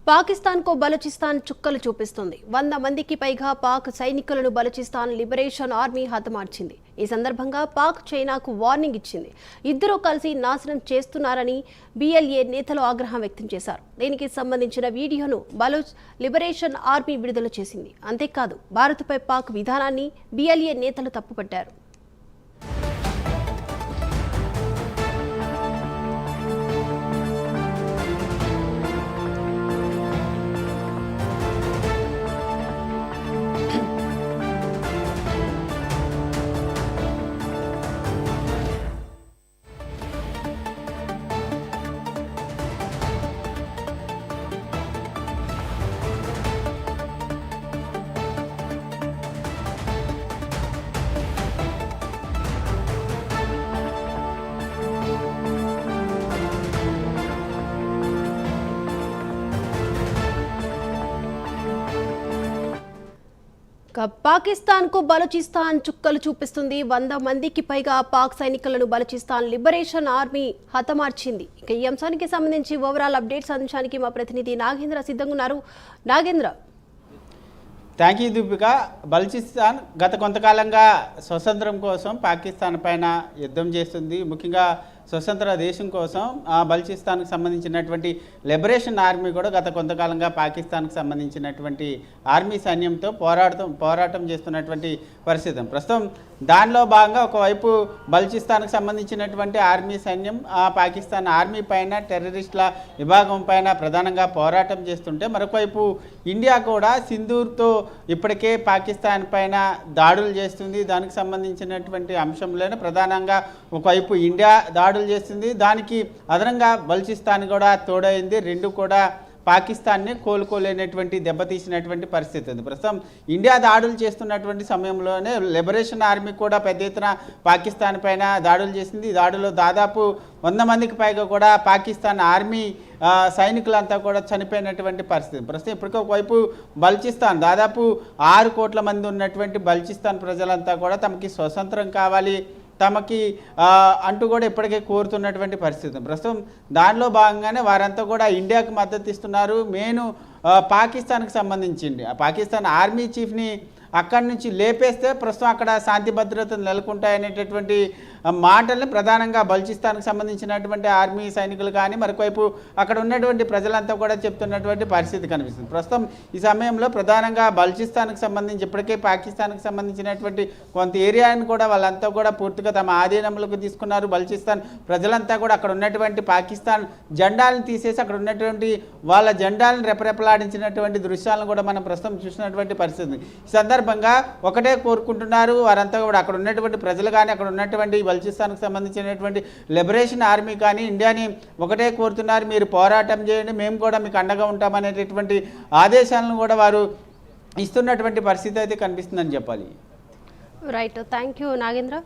పాకిస్తాన్ కో బలూచిస్తాన్ చుక్కలు చూపిస్తుంది. 100 మందికి పైగా పాక్ సైనికులను బలూచిస్తాన్ లిబరేషన్ ఆర్మీ హతమార్చింది. ఈ సందర్భంగా పాక్ చైనాకు వార్నింగ్ ఇచ్చింది. ఇద్దరూ కలిసి నాశనం చేస్తున్నారని BLA నేతలు ఆగ్రహం వ్యక్తం చేశారు. దీనికి సంబంధించిన వీడియోను బలూచ్ లిబరేషన్ ఆర్మీ విడుదల చేసింది. అంతేకాదు భారత్పై పాక్ విధానాన్ని BLA నేతలు తప్పుపట్టారు. పాకిస్తాన్ కు బలూచిస్తాన్ చుక్కలు చూపిస్తుంది. 100 మందికి పైగా పాక్ సైనికులను బలూచిస్తాన్ లిబరేషన్ ఆర్మీ హతమార్చింది. ఇక ఈ అంశానికి సంబంధించి ఓవరాల్ అప్డేట్స్ అందించడానికి మా ప్రతినిధి నాగేంద్ర సిద్ధంగా ఉన్నారు. Nagendra, thank you Deepika. బలూచిస్తాన్ గత కొంతకాలంగా స్వతంత్రం కోసం పాకిస్తాన్ పైన యుద్ధం చేస్తుంది. ముఖ్యంగా స్వతంత్ర దేశం కోసం బలూచిస్తాన్కి సంబంధించినటువంటి లిబరేషన్ ఆర్మీ కూడా గత కొంతకాలంగా పాకిస్తాన్కి సంబంధించినటువంటి ఆర్మీ సైన్యంతో పోరాటం చేస్తున్నటువంటి పరిస్థితి. ప్రస్తుతం దానిలో భాగంగా ఒకవైపు బలూచిస్తాన్కి సంబంధించినటువంటి ఆర్మీ సైన్యం పాకిస్తాన్ ఆర్మీ పైన టెర్రరిస్టుల విభాగం పైన ప్రధానంగా పోరాటం చేస్తుంటే, మరొకవైపు ఇండియా కూడా సింధూర్తో ఇప్పటికే పాకిస్తాన్ పైన దాడులు చేస్తుంది. దానికి సంబంధించినటువంటి అంశంలోనే ప్రధానంగా ఒకవైపు ఇండియా దాడులు చేస్తుంది, దానికి అదనంగా బలూచిస్తాన్ కూడా తోడైంది. రెండు కూడా పాకిస్తాన్ని కోలుకోలేనటువంటి దెబ్బతీసినటువంటి పరిస్థితి ఉంది. ప్రస్తుతం ఇండియా దాడులు చేస్తున్నటువంటి సమయంలోనే లిబరేషన్ ఆర్మీ కూడా పెద్ద ఎత్తున పాకిస్తాన్ పైన దాడులు చేసింది. ఈ దాడిలో దాదాపు 100 మందికి పైగా కూడా పాకిస్తాన్ ఆర్మీ సైనికులంతా కూడా చనిపోయినటువంటి పరిస్థితి. ప్రస్తుతం ఇప్పటికీ ఒకవైపు బలూచిస్తాన్ దాదాపు 6 కోట్ల మంది ఉన్నటువంటి బలూచిస్తాన్ ప్రజలంతా కూడా తమకి స్వతంత్రం కావాలి, తమకి అంటూ కూడా ఇప్పటికే కోరుతున్నటువంటి పరిస్థితి. ప్రస్తుతం దానిలో భాగంగానే వారంతా కూడా ఇండియాకు మద్దతు ఇస్తున్నారు. మెయిన్ పాకిస్తాన్కి సంబంధించింది పాకిస్తాన్ ఆర్మీ చీఫ్ని అక్కడి నుంచి లేపేస్తే ప్రస్తుతం అక్కడ శాంతి భద్రతలు నెలకొంటాయనేటటువంటి మాటల్ని ప్రధానంగా బలూచిస్తాన్కి సంబంధించినటువంటి ఆర్మీ సైనికులు కానీ మరొకవైపు అక్కడ ఉన్నటువంటి ప్రజలంతా కూడా చెప్తున్నటువంటి పరిస్థితి కనిపిస్తుంది. ప్రస్తుతం ఈ సమయంలో ప్రధానంగా బలూచిస్తాన్కి సంబంధించి ఇప్పటికే పాకిస్తాన్కి సంబంధించినటువంటి కొంత ఏరియాని కూడా వాళ్ళంతా కూడా పూర్తిగా తమ ఆధీనంలోకి తీసుకున్నారు. బలూచిస్తాన్ ప్రజలంతా కూడా అక్కడ ఉన్నటువంటి పాకిస్తాన్ జెండాలను తీసేసి అక్కడ ఉన్నటువంటి వాళ్ళ జెండాలను రెపరెపలాడించినటువంటి దృశ్యాలను కూడా మనం ప్రస్తుతం చూసినటువంటి పరిస్థితి. ఈ సందర్భంగా ఒకటే కోరుకుంటున్నారు వారంతా కూడా, అక్కడ ఉన్నటువంటి ప్రజలు కానీ అక్కడ ఉన్నటువంటి బలూచిస్తాన్కి సంబంధించినటువంటి లిబరేషన్ ఆర్మీ కానీ ఇండియాని ఒకటే కోరుతున్నారు, మీరు పోరాటం చేయండి, మేము కూడా మీకు అండగా ఉంటామనేటటువంటి ఆదేశాలను కూడా వారు ఇస్తున్నటువంటి పరిస్థితి అయితే కనిపిస్తుందని చెప్పాలి. Right, thank you Nagendra.